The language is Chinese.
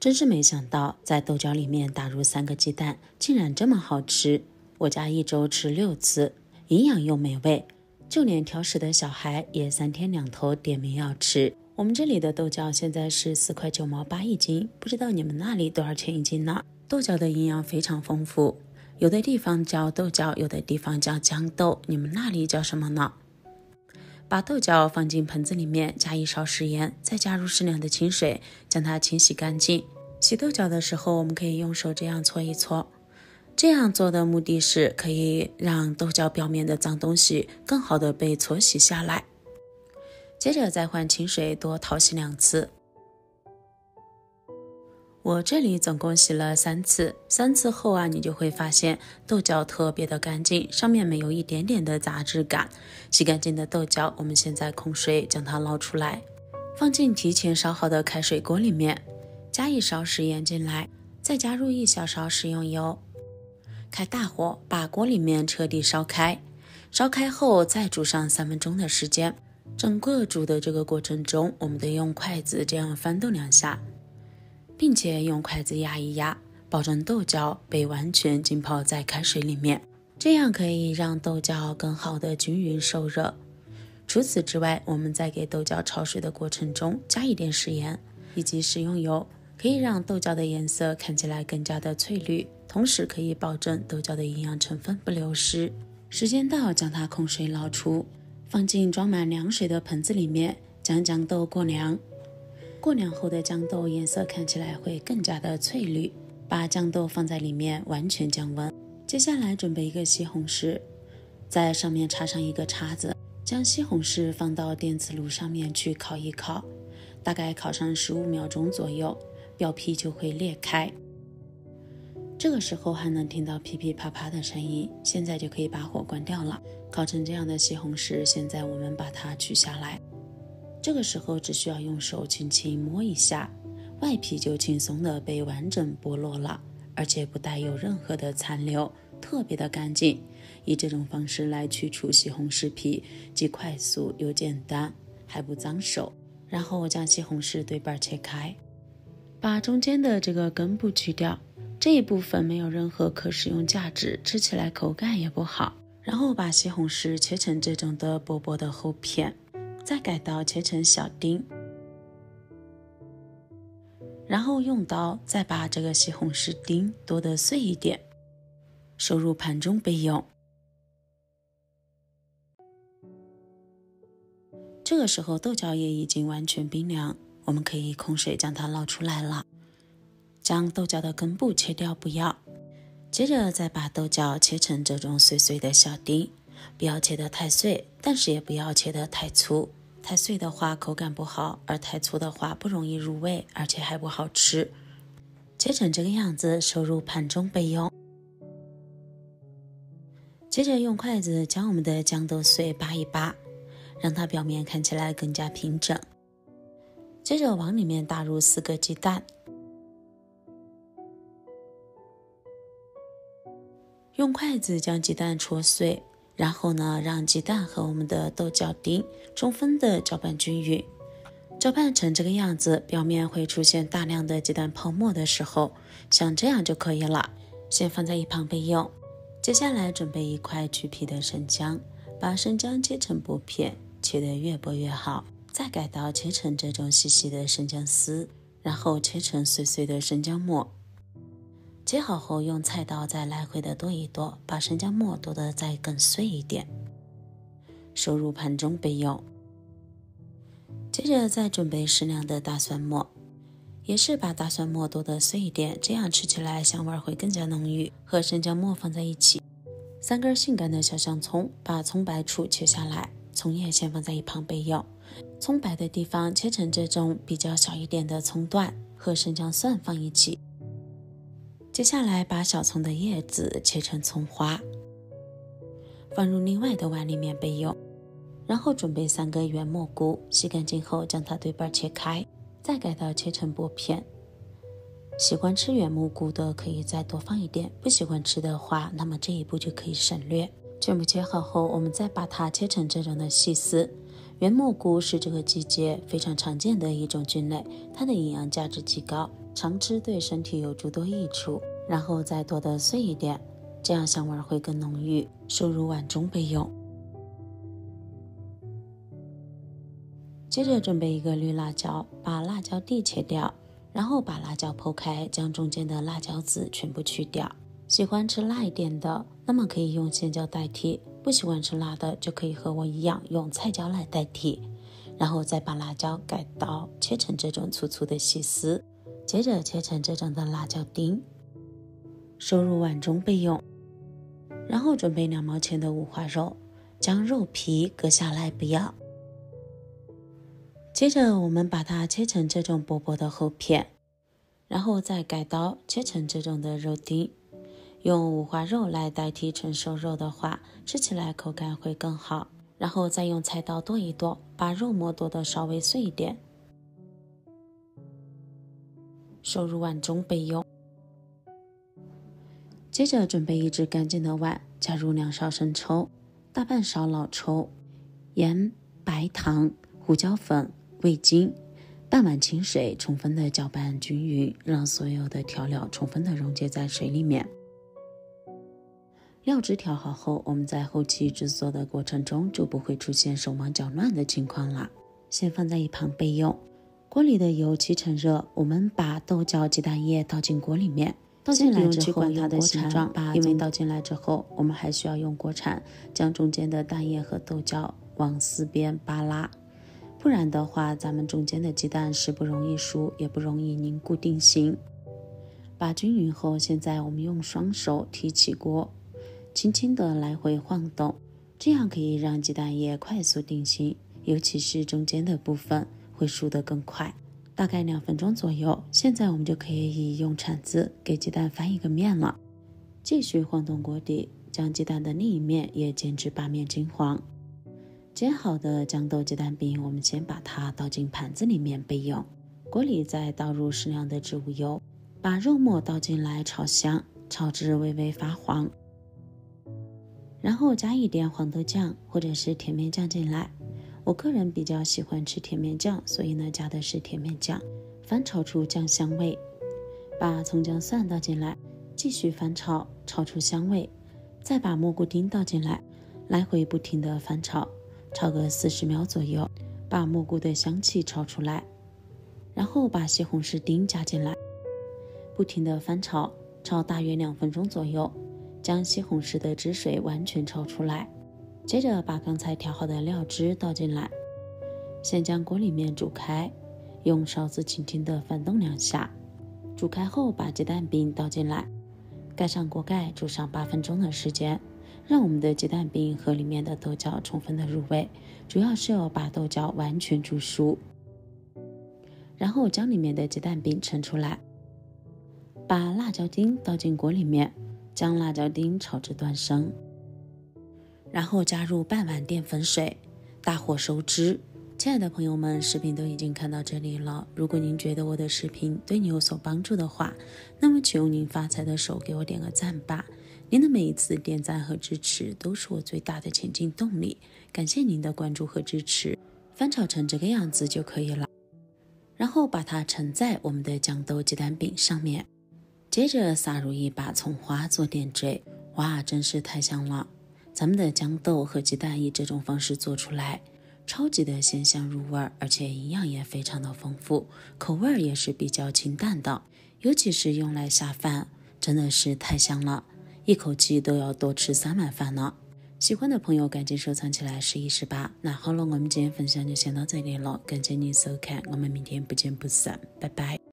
真是没想到在豆角里面打入3个鸡蛋竟然这么好吃，我家1周吃6次，营养又美味，就连挑食的小孩也3天2头点名要吃。我们这里的豆角现在是4块9毛8一斤，不知道你们那里多少钱一斤呢？豆角的营养非常丰富，有的地方叫豆角，有的地方叫豇豆，你们那里叫什么呢？把豆角放进盆子里面，加1勺食盐，再加入适量的清水，将它清洗干净。洗豆角的时候，我们可以用手这样搓一搓，这样做的目的是可以让豆角表面的脏东西更好的被搓洗下来。接着再换清水多淘洗2次。我这里总共洗了3次，3次后啊，你就会发现豆角特别的干净，上面没有一点点的杂质感。洗干净的豆角，我们先在控水将它捞出来，放进提前烧好的开水锅里面，加1勺食盐进来，再加入1小勺食用油，开大火把锅里面彻底烧开。烧开后再煮上3分钟的时间。整个煮的这个过程中，我们得用筷子这样翻动2下，并且用筷子压一压，保证豆角被完全浸泡在开水里面，这样可以让豆角更好的均匀受热。除此之外，我们在给豆角焯水的过程中加一点食盐以及食用油，可以让豆角的颜色看起来更加的翠绿，同时可以保证豆角的营养成分不流失。时间到，将它控水捞出，放进装满凉水的盆子里面，将豇豆过凉。过凉后的豇豆颜色看起来会更加的翠绿，把豇豆放在里面完全降温。接下来准备一个西红柿，在上面插上一个叉子，将西红柿放到电磁炉上面去烤一烤，大概烤上15秒钟左右，表皮就会裂开。这个时候还能听到噼噼啪啪的声音，现在就可以把火关掉了。烤成这样的西红柿，现在我们把它取下来。这个时候只需要用手轻轻摸一下，外皮就轻松的被完整剥落了，而且不带有任何的残留，特别的干净。以这种方式来去除西红柿皮，既快速又简单，还不脏手。然后我将西红柿对半切开，把中间的这个根部去掉，这一部分没有任何可食用价值，吃起来口感也不好。然后把西红柿切成这种的薄薄的厚片，再改刀切成小丁，然后用刀再把这个西红柿丁剁得碎一点，收入盘中备用。这个时候豆角也已经完全冰凉，我们可以控水将它捞出来了，将豆角的根部切掉不要。接着再把豆角切成这种碎碎的小丁，不要切得太碎，但是也不要切得太粗，太碎的话口感不好，而太粗的话不容易入味，而且还不好吃。切成这个样子，收入盘中备用。接着用筷子将我们的豇豆碎扒一扒，让它表面看起来更加平整。接着往里面打入4个鸡蛋，用筷子将鸡蛋戳碎，然后呢，让鸡蛋和我们的豆角丁充分的搅拌均匀。搅拌成这个样子，表面会出现大量的鸡蛋泡沫的时候，像这样就可以了，先放在一旁备用。接下来准备1块去皮的生姜，把生姜切成薄片，切得越薄越好，再改刀切成这种细细的生姜丝，然后切成碎碎的生姜末。切好后用菜刀再来回的剁一剁，把生姜末剁得再更碎一点，收入盘中备用。接着再准备适量的大蒜末，也是把大蒜末剁得碎一点，这样吃起来香味会更加浓郁，和生姜末放在一起。3根性感的小香葱，把葱白处切下来，葱叶先放在一旁备用。葱白的地方切成这种比较小一点的葱段，和生姜蒜放一起。接下来把小葱的叶子切成葱花，放入另外的碗里面备用。然后准备3个圆蘑菇，洗干净后将它对半切开，再改刀切成薄片。喜欢吃圆蘑菇的可以再多放一点，不喜欢吃的话，那么这一步就可以省略。全部切好后，我们再把它切成这种的细丝。圆蘑菇是这个季节非常常见的一种菌类，它的营养价值极高，常吃对身体有诸多益处，然后再剁得碎一点，这样香味会更浓郁，收入碗中备用。接着准备一个绿辣椒，把辣椒蒂切掉，然后把辣椒剖开，将中间的辣椒籽全部去掉。喜欢吃辣一点的，那么可以用鲜椒代替，不喜欢吃辣的就可以和我一样用菜椒来代替。然后再把辣椒改刀切成这种粗粗的细丝，接着切成这种的辣椒丁，收入碗中备用。然后准备2毛钱的五花肉，将肉皮割下来不要。接着我们把它切成这种薄薄的厚片，然后再改刀切成这种的肉丁。用五花肉来代替成熟肉的话，吃起来口感会更好。然后再用菜刀剁一剁，把肉末剁得稍微碎一点，收入碗中备用。接着准备一只干净的碗，加入2勺生抽、大半勺老抽、盐、白糖、胡椒粉、味精，半碗清水，充分的搅拌均匀，让所有的调料充分的溶解在水里面。料汁调好后，我们在后期制作的过程中就不会出现手忙脚乱的情况了。先放在一旁备用。锅里的油起成热，我们把豆角、鸡蛋液倒进锅里面。倒进来之后，它的形状，因为倒进来之后，我们还需要用锅铲将中间的蛋液和豆角往四边扒拉，不然的话，咱们中间的鸡蛋是不容易熟，也不容易凝固定型。把均匀后，现在我们用双手提起锅，轻轻的来回晃动，这样可以让鸡蛋液快速定型，尤其是中间的部分会熟得更快。大概2分钟左右，现在我们就可以用铲子给鸡蛋翻一个面了。继续晃动锅底，将鸡蛋的另一面也煎至8面金黄。煎好的豇豆鸡蛋饼，我们先把它倒进盘子里面备用。锅里再倒入适量的植物油，把肉末倒进来炒香，炒至微微发黄。然后加一点黄豆酱或者是甜面酱进来，我个人比较喜欢吃甜面酱，所以呢加的是甜面酱。翻炒出酱香味，把葱姜蒜倒进来，继续翻炒，炒出香味，再把蘑菇丁倒进来，来回不停的翻炒，炒个40秒左右，把蘑菇的香气炒出来。然后把西红柿丁加进来，不停的翻炒，炒大约2分钟左右，将西红柿的汁水完全炒出来。接着把刚才调好的料汁倒进来，先将锅里面煮开，用勺子轻轻的翻动2下。煮开后把鸡蛋饼倒进来，盖上锅盖，煮上8分钟的时间，让我们的鸡蛋饼和里面的豆角充分的入味，主要是要把豆角完全煮熟。然后将里面的鸡蛋饼盛出来，把辣椒丁倒进锅里面，将辣椒丁炒至断生，然后加入半碗淀粉水，大火收汁。亲爱的朋友们，视频都已经看到这里了，如果您觉得我的视频对你有所帮助的话，那么请用您发财的手给我点个赞吧。您的每一次点赞和支持都是我最大的前进动力，感谢您的关注和支持。翻炒成这个样子就可以了，然后把它盛在我们的豇豆鸡蛋饼上面，接着撒入一把葱花做点缀。哇，真是太香了！咱们的豇豆和鸡蛋以这种方式做出来，超级的鲜香入味，而且营养也非常的丰富，口味也是比较清淡的，尤其是用来下饭，真的是太香了，一口气都要多吃3碗饭呢。喜欢的朋友赶紧收藏起来试一试吧。那好了，我们今天分享就先到这里了，感谢您收看，我们明天不见不散，拜拜。